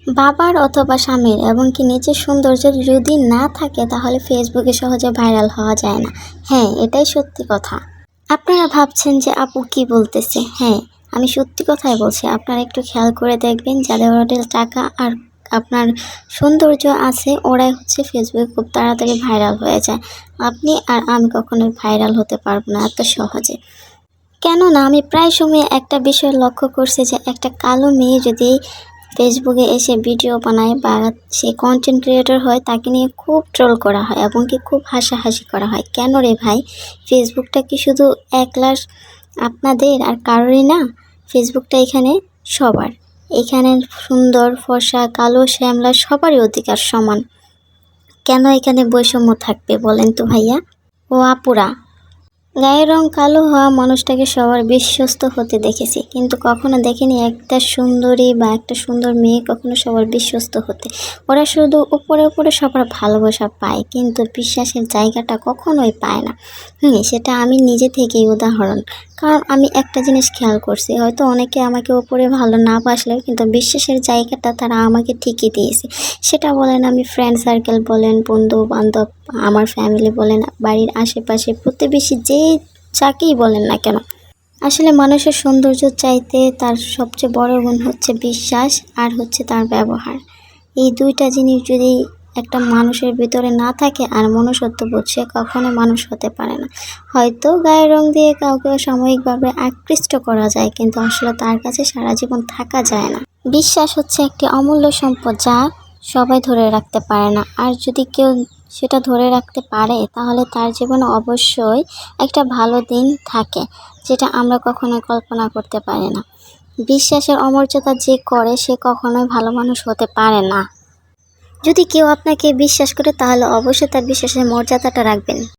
বাবার অথবা স্বামীর এবং কি নিজের সৌন্দর্য যদি না থাকে তাহলে ফেসবুকে সহজে ভাইরাল হওয়া যায় না। হ্যাঁ, এটাই সত্যি কথা। আপনারা ভাবছেন যে আপু কি বলতেছে? হ্যাঁ, আমি সত্যি কথাই বলছি। আপনারা একটু খেয়াল করে দেখবেন যাদের ওদের টাকা আর আপনার সৌন্দর্য আছে ওরাই হচ্ছে ফেসবুকে খুব তাড়াতাড়ি ভাইরাল হয়ে যায়। আপনি আর আমি কখনোই ভাইরাল হতে পারবো না এত সহজে। কেননা আমি প্রায় সময় একটা বিষয় লক্ষ্য করছি যে একটা কালো মেয়ে যদি ফেসবুকে এসে ভিডিও বানায় বা সে কন্টেন্ট ক্রিয়েটর হয় তাকে নিয়ে খুব ট্রোল করা হয় এবং কি খুব হাসাহাসি করা হয়। কেন রে ভাই? ফেসবুকটা কি শুধু একলার আপনাদের আর কারোরই না? ফেসবুকটা এখানে সবার। এখানে সুন্দর, ফর্সা, কালো, শ্যামলা সবারই অধিকার সমান। কেন এখানে বৈষম্য থাকবে বলেন তো ভাইয়া ও আপুরা? গায়ের রং কালো হওয়া মানুষটাকে সবার বিশ্বস্ত হতে দেখেছি, কিন্তু কখনো দেখিনি একটা সুন্দরী বা একটা সুন্দর মেয়ে কখনো সবার বিশ্বস্ত হতে। ওরা শুধু উপরে উপরে সবার ভালোবাসা পায়, কিন্তু বিশ্বাসের জায়গাটা কখনোই পায় না। সেটা আমি নিজে থেকেই উদাহরণ। কারণ আমি একটা জিনিস খেয়াল করছি, হয়তো অনেকে আমাকে উপরে ভালো না বাসলেও কিন্তু বিশ্বাসের জায়গাটা তারা আমাকে ঠিকই দিয়েছে। সেটা বলেন আমি ফ্রেন্ড সার্কেল বলেন, বন্ধু বান্ধব, আমার ফ্যামিলি বলেন, বাড়ির আশেপাশে প্রতিবেশী, যে যাকেই বলেন না কেন। আসলে মানুষের সৌন্দর্য চাইতে তার সবচেয়ে বড় গুণ হচ্ছে বিশ্বাস আর হচ্ছে তার ব্যবহার। এই দুইটা জিনিস যদি একটা মানুষের ভিতরে না থাকে আর মনুষ্যত্ববোধ, সে কখনো মানুষ হতে পারে না। হয়তো গায়ের রং দিয়ে কাউকে সাময়িকভাবে আকৃষ্ট করা যায়, কিন্তু আসলে তার কাছে সারা জীবন থাকা যায় না। বিশ্বাস হচ্ছে একটি অমূল্য সম্পদ যা সবাই ধরে রাখতে পারে না, আর যদি কেউ সেটা ধরে রাখতে পারে তাহলে তার জীবনে অবশ্যই একটা ভালো দিন থাকে, যেটা আমরা কখনোই কল্পনা করতে পারি না। বিশ্বাসের অমর্যাদা যে করে সে কখনোই ভালো মানুষ হতে পারে না। যদি কেউ আপনাকে বিশ্বাস করে তাহলে অবশ্যই তার বিশ্বাসের মর্যাদাটা রাখবেন।